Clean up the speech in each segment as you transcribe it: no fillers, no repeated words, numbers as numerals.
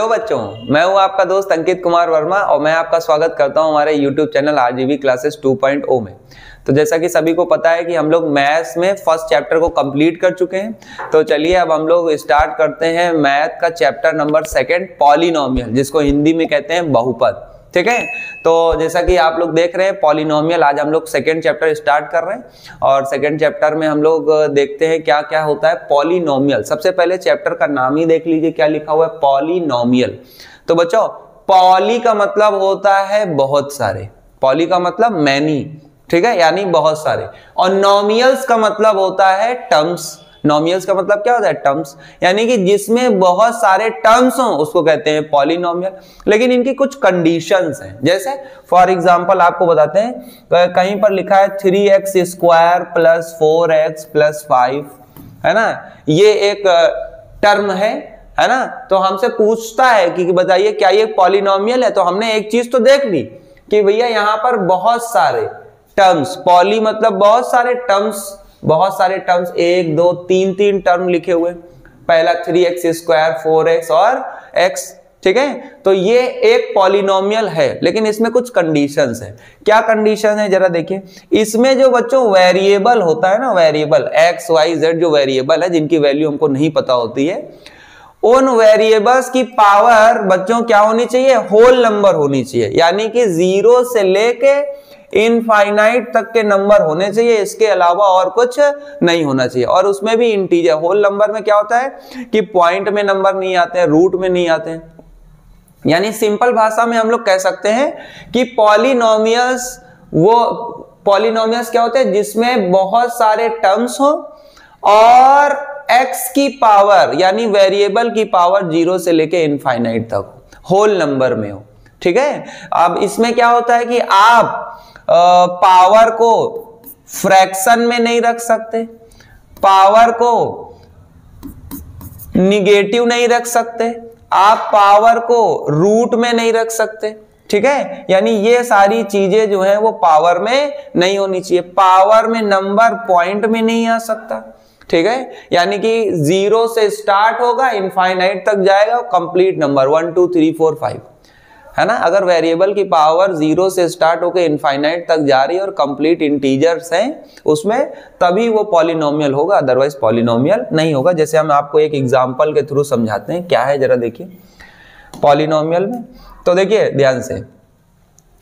Hello बच्चों, मैं हूं आपका दोस्त अंकित कुमार वर्मा और मैं आपका स्वागत करता हूं हमारे YouTube चैनल RGV क्लासेस 2.0 में। तो जैसा कि सभी को पता है कि हम लोग मैथ्स में फर्स्ट चैप्टर को कंप्लीट कर चुके हैं। तो चलिए अब हम लोग स्टार्ट करते हैं मैथ का चैप्टर नंबर 2 पॉलिनोमियल, जिसको हिंदी में कहते हैं बहुपद। ठीक है, तो जैसा कि आप लोग देख रहे हैं पॉलिनोमियल, आज हम लोग सेकंड चैप्टर स्टार्ट कर रहे हैं और सेकंड चैप्टर में हम लोग देखते हैं क्या क्या होता है पॉलिनोमियल। सबसे पहले चैप्टर का नाम ही देख लीजिए, क्या लिखा हुआ है, पॉलिनोमियल। तो बच्चों, पॉली का मतलब होता है बहुत सारे, पॉली का मतलब मैनी, ठीक है, यानी बहुत सारे, और नोमियल्स का मतलब होता है टर्म्स। नोमियल्स का मतलब क्या होता है, टर्म्स, यानी कि जिसमें बहुत सारे टर्म्स हो उसको कहते हैं पॉलिनोमियल। लेकिन इनकी कुछ कंडीशंस हैं, जैसे फॉर एग्जांपल आपको बताते हैं, कहीं पर लिखा है 3x square plus 4x plus 5, है ना, ये एक टर्म है ना। तो हमसे पूछता है कि बताइए क्या ये पॉलिनोमियल है। तो हमने एक चीज तो देख ली कि भैया यहाँ पर बहुत सारे टर्म्स, पॉली मतलब बहुत सारे टर्म्स, बहुत सारे टर्म्स, 1 2 3 टर्म लिखे हुए, पहला 3x स्क्वायर 4x और x, ठीक है। तो ये एक पॉलिनोमियल है, लेकिन इसमें कुछ कंडीशंस है। क्या कंडीशन है जरा देखिए। इसमें जो बच्चों वेरिएबल होता है ना, वेरिएबल x y z जो वेरिएबल है, जिनकी वैल्यू हमको नहीं पता होती है, उन वेरिएबल्स की पावर बच्चों क्या होनी चाहिए, होल नंबर होनी चाहिए, यानी कि 0 से लेके इनफाइनाइट तक के नंबर होने चाहिए, इसके अलावा और कुछ नहीं होना चाहिए। और उसमें भी इंटीजर। होल नंबर में क्या होता है कि पॉइंट में नंबर नहीं आते हैं, रूट में नहीं आते हैं। यानी सिंपल भाषा में हम लोग कह सकते हैं कि पॉलिनोमियल्स, वो पॉलिनोमियल्स क्या होते हैं जिसमें बहुत सारे टर्म्स हो और x की पावर यानी वेरिएबल की पावर 0 से लेके इनफाइनाइट तक होल नंबर में हो, ठीक है। अब इसमें क्या होता है कि आप पावर को फ्रैक्शन में नहीं रख सकते, पावर को निगेटिव नहीं रख सकते, आप पावर को रूट में नहीं रख सकते, ठीक है। यानी ये सारी चीजें जो है वो पावर में नहीं होनी चाहिए। पावर में नंबर पॉइंट में नहीं आ सकता, ठीक है, यानी कि 0 से स्टार्ट होगा, इनफाइनाइट तक जाएगा, कंप्लीट नंबर 1 2 3 4 5, है ना। अगर वेरिएबल की पावर 0 से स्टार्ट होकर इनफाइनाइट तक जा रही है और कंप्लीट इंटीजर्स हैं उसमें, तभी वो पॉलिनोमियल होगा, अदरवाइज पॉलिनोमियल नहीं होगा। जैसे हम आपको एक एग्जांपल के थ्रू समझाते हैं क्या है, जरा देखिए पॉलिनोमियल में। तो देखिए ध्यान से,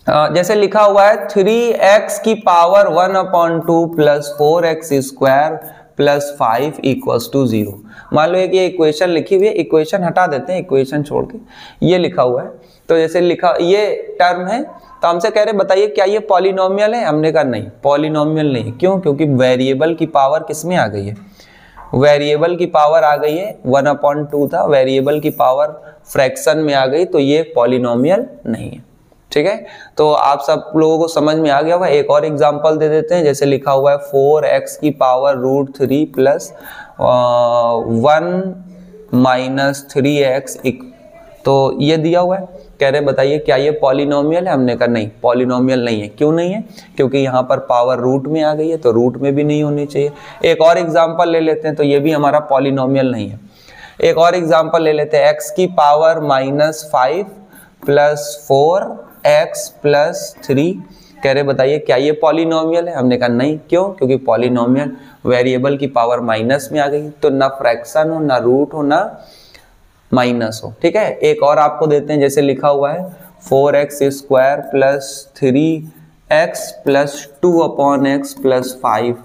जैसे लिखा हुआ है 3x की power 1/2 plus 4x square plus 5 equals to 0। मान लो ये इक्वेशन लिखी हुई है, इक्वेशन हटा देते हैं, इक्वेशन छोड़ के ये लिखा हुआ है। तो जैसे लिखा, ये टर्म है, तो हमसे कह रहे बताइए क्या ये पॉलिनोमियल है। हमने कहा नहीं, पॉलिनोमियल नहीं। क्यों? क्योंकि वेरिएबल की पावर किस में आ गई है, वेरिएबल की पावर आ गई है, 1/2 था, वेरिएबल की पावर फ्रैक्शन में आ गई, तो ये पॉलिनोमियल नहीं है, ठीक है। तो आप सब लोगों को समझ में आ गया होगा। एक और एग्जांपल दे देते हैं, जैसे लिखा हुआ है 4x की पावर √3 प्लस 1 माइनस 3x, तो ये दिया हुआ है। कह रहे बताइए क्या ये पॉलिनोमियल है। हमने कहा नहीं, पॉलिनोमियल नहीं है। क्यों नहीं है? क्योंकि यहाँ पर पावर रूट में आ गई है, तो रूट में भी नहीं होनी चाहिए। एक और एग्जांपल ले लेते हैं, तो ये भी हमारा पॉलिनोमियल नहीं है। एक और एग्जांपल ले लेते हैं, x की पावर -5 प्लस 4x प्लस 3। कह रहे बताइए क्या ये पॉलिनोमियल है। हमने कहा नहीं। क्यों? क्योंकि पॉलिनोमियल वेरिएबल की पावर माइनस में आ गई, तो ना फ्रैक्शन हो, ना रूट हो, ना माइनस हो, ठीक है। एक और आपको देते हैं, जैसे लिखा हुआ है 4x square plus 3x plus 2/x plus 5,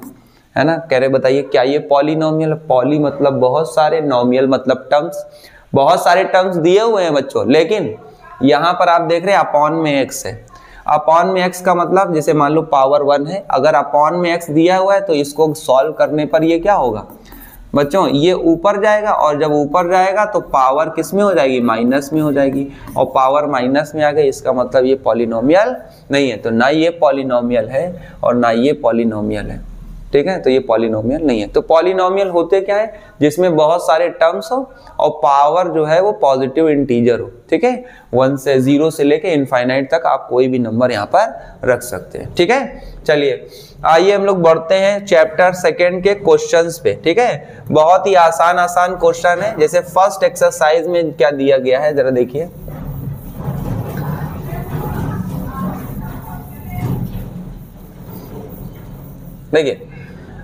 है ना। कह रहे बताइए क्या ये पॉलिनोमियल। पॉली मतलब बहुत सारे, नोमियल मतलब टर्म्स, बहुत सारे टर्म्स दिए हुए हैं बच्चों, लेकिन यहाँ पर आप देख रहे हैं अपॉन में x है। अपॉन में x का मतलब, जैसे मान लो पावर 1 है, अगर अपॉन में x दिया हुआ है तो इसको सॉल्व करने पर ये क्या होगा बच्चों, ये ऊपर जाएगा, और जब ऊपर जाएगा तो पावर किस में हो जाएगी, माइनस में हो जाएगी, और पावर माइनस में आ गई, इसका मतलब ये पॉलिनोमियल नहीं है। तो ना ये पॉलिनोमियल है और ना ये पॉलिनोमियल है, ठीक है, तो ये पॉलिनोमियल नहीं है। तो पॉलिनोमियल होते क्या है, जिसमें बहुत सारे टर्म्स हो और पावर जो है वो पॉजिटिव इंटीजर हो, ठीक है, 1 से 0 से लेके इनफाइनाइट तक आप कोई भी नंबर यहाँ पर रख सकते हैं, ठीक है। चलिए आइए हम लोग बढ़ते हैं चैप्टर 2 के क्वेश्चंस पे, ठीक है। बहुत ही आसान क्वेश्चन है। जैसे फर्स्ट एक्सरसाइज में क्या दिया गया है, जरा देखिए। देखिए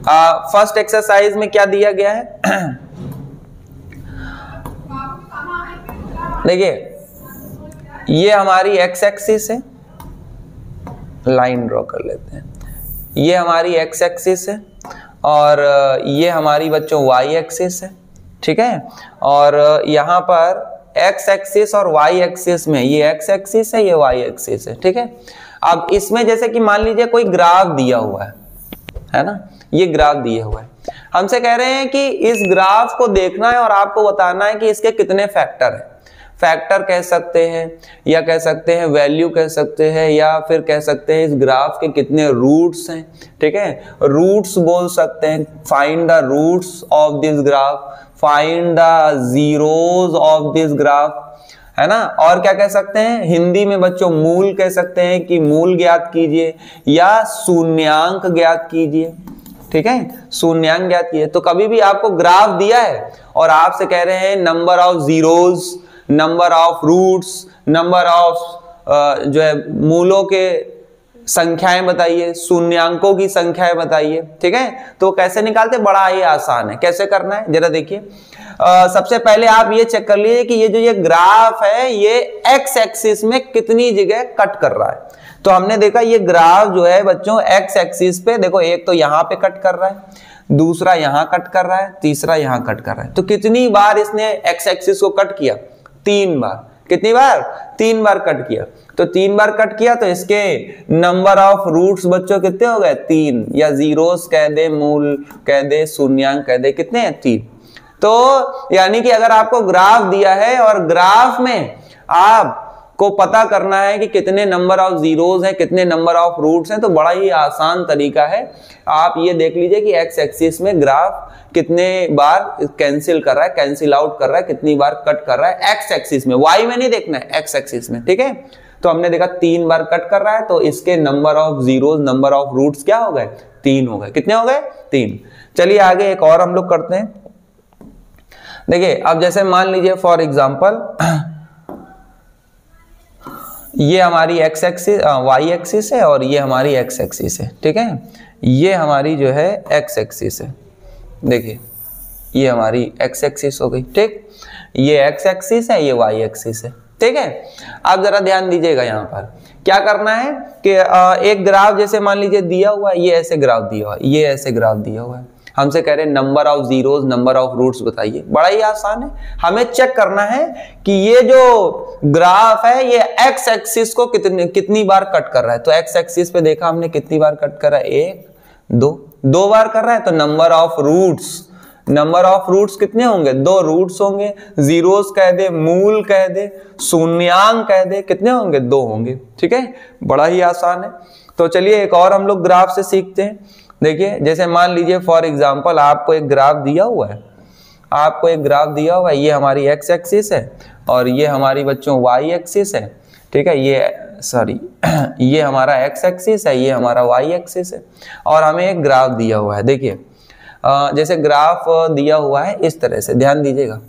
फर्स्ट एक्सरसाइज में क्या दिया गया है देखिए ये हमारी एक्स एक्सिस है, लाइन ड्रॉ कर लेते हैं। ये हमारी एक्स एक्सिस है और ये हमारी बच्चों वाई एक्सिस है, ठीक है। और यहाँ पर एक्स एक्सिस और वाई एक्सिस में ये एक्स एक्सिस है, ये वाई एक्सिस है, ठीक है। अब इसमें जैसे कि मान लीजिए कोई ग्राफ दिया हुआ है ना, ये ग्राफ दिया हुआ है। हमसे कह रहे हैं कि इस ग्राफ को देखना है और आपको बताना है कि इसके कितने फैक्टर हैं। फैक्टर कह सकते हैं या कह सकते हैं वैल्यू कह सकते हैं या फिर कह सकते हैं इस ग्राफ के कितने रूट्स हैं, ठीक है। रूट्स बोल सकते हैं, find the roots of this graph, find the zeros of this graph, है ना। और क्या कह सकते हैं हिंदी में बच्चों, मूल कह सकते हैं कि मूल ज्ञात कीजिए या शून्यांक ज्ञात कीजिए, ठीक है, शून्यांक ज्ञात कीजिए। तो कभी भी आपको ग्राफ दिया है और आपसे कह रहे हैं number of zeros, number of roots, number of जो है मूलों के संख्याएं बताइए, शून्यांकों की संख्याएं बताइए, ठीक है। तो कैसे निकालते, बड़ा ही आसान है। कैसे करना है जरा देखिए। सबसे पहले आप ये चेक कर लीजिए कि ये जो ये ग्राफ है ये एक्स एक्सिस में कितनी जगह कट कर रहा है। तो हमने देखा ये ग्राफ जो है बच्चों एक्स एक्सिस पे देखो, एक तो यहाँ पे कट कर रहा है, दूसरा यहाँ कट कर रहा है, तीसरा यहाँ कट कर रहा है। तो कितनी बार इसने एक्स एक्सिस को कट किया, 3 बार। कितनी बार, 3 बार कट किया। तो 3 बार कट किया तो इसके नंबर ऑफ रूट्स बच्चों कितने हो गए, 3, या जीरोस कह दे, मूल कह दे, शून्यांक कह दे, कितने हैं, 3। तो यानी कि अगर आपको ग्राफ दिया है और ग्राफ में आपको पता करना है कि कितने नंबर ऑफ जीरोस हैं, कितने नंबर ऑफ रूट्स हैं, तो बड़ा ही आसान तरीका है। आप ये देख लीजिए कि एक्स एक्सिस में ग्राफ कितने बार कैंसिल कर रहा है, कैंसिल आउट कर रहा है, कितनी बार कट कर रहा है एक्स एक्सिस में, वाई में नहीं देखना है, एक्स एक्सिस में, ठीक है। तो हमने देखा 3 बार कट कर रहा है, तो इसके number of zeros, number of roots क्या हो गए, 3 हो गए। कितने हो गए, 3। चलिए आगे एक और हम लोग करते हैं। देखिए अब जैसे मान लीजिए फॉर एग्जांपल ये हमारी एक्स एक्सिस, वाई एक्सिस है और ये हमारी एक्स एक्सिस है, ठीक है। ये हमारी जो है एक्स एक्सिस है, देखिए ये हमारी एक्स एक्सिस हो गई, ठीक। ये एक्स एक्सिस है, ये वाई एक्सिस है, ठीक है। आप जरा ध्यान दीजिएगा, यहाँ पर क्या करना है कि एक ग्राफ जैसे मान लीजिए दिया हुआ है, ये ऐसे ग्राफ दिया हुआ है, ये ऐसे ग्राफ दिया हुआ है। हमसे कह रहे हैं number of zeros, number of roots बताइए। बड़ा ही आसान है, हमें चेक करना है कि ये जो ग्राफ है ये एक्स एक्सिस को कितनी बार कट कर रहा है। तो एक्स एक्सिस पे देखा हमने कितनी बार कट कर रहा है, 1, 2 बार कर रहा है। तो number of roots, number of roots कितने होंगे, 2 रूट्स होंगे। जीरोस कह दे, मूल कह दे, शून्यांक कह दे, कितने होंगे, 2 होंगे, ठीक है। बड़ा ही आसान है। तो चलिए एक और हम लोग ग्राफ से सीखते हैं। देखिए जैसे मान लीजिए फॉर एग्जांपल आपको एक ग्राफ दिया हुआ है, आपको एक ग्राफ दिया हुआ है, ये हमारी एक्स एक्सिस है और ये हमारी बच्चों वाई एक्सिस है, ठीक है। ये हमारा एक्स एक्सिस है, ये हमारा वाई एक्सिस है और हमें एक ग्राफ दिया हुआ है। देखिए जैसे ग्राफ दिया हुआ है इस तरह से, ध्यान दीजिएगा,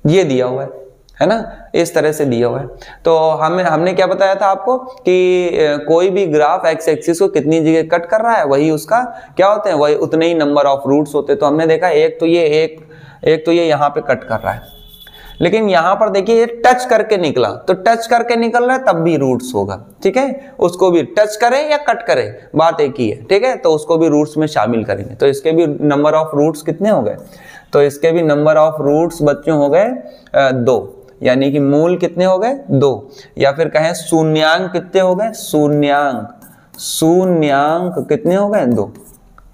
ये दिया हुआ है ना, इस तरह से दिया हुआ है। तो हमने क्या बताया था आपको कि कोई भी ग्राफ एक्स एक्सिस को कितनी जगह कट कर रहा है, वही उसका क्या होते हैं, वही उतने ही नंबर ऑफ रूट्स होते हैं। तो हमने देखा एक तो ये यहाँ पे कट कर रहा है, लेकिन यहाँ पर देखिए ये टच करके निकला, तो टच करके निकल रहा है तब भी रूट्स होगा, ठीक है। उसको भी टच करे या कट करे, बात एक ही है, ठीक है। तो उसको भी रूट्स में शामिल करेंगे। तो इसके भी नंबर ऑफ रूट्स कितने हो गए, तो इसके भी नंबर ऑफ रूट्स बच्चों हो गए 2, यानी कि मूल कितने हो गए, 2, या फिर कहें शून्यांक कितने हो गए, शून्यांक कितने हो गए, 2,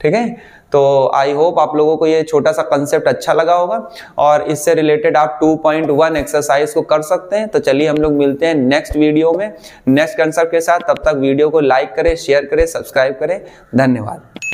ठीक है। तो आई होप आप लोगों को ये छोटा सा कंसेप्ट अच्छा लगा होगा और इससे रिलेटेड आप 2.1 एक्सरसाइज को कर सकते हैं। तो चलिए हम लोग मिलते हैं नेक्स्ट वीडियो में नेक्स्ट कंसेप्ट के साथ। तब तक वीडियो को लाइक करें, शेयर करें, सब्सक्राइब करें। धन्यवाद।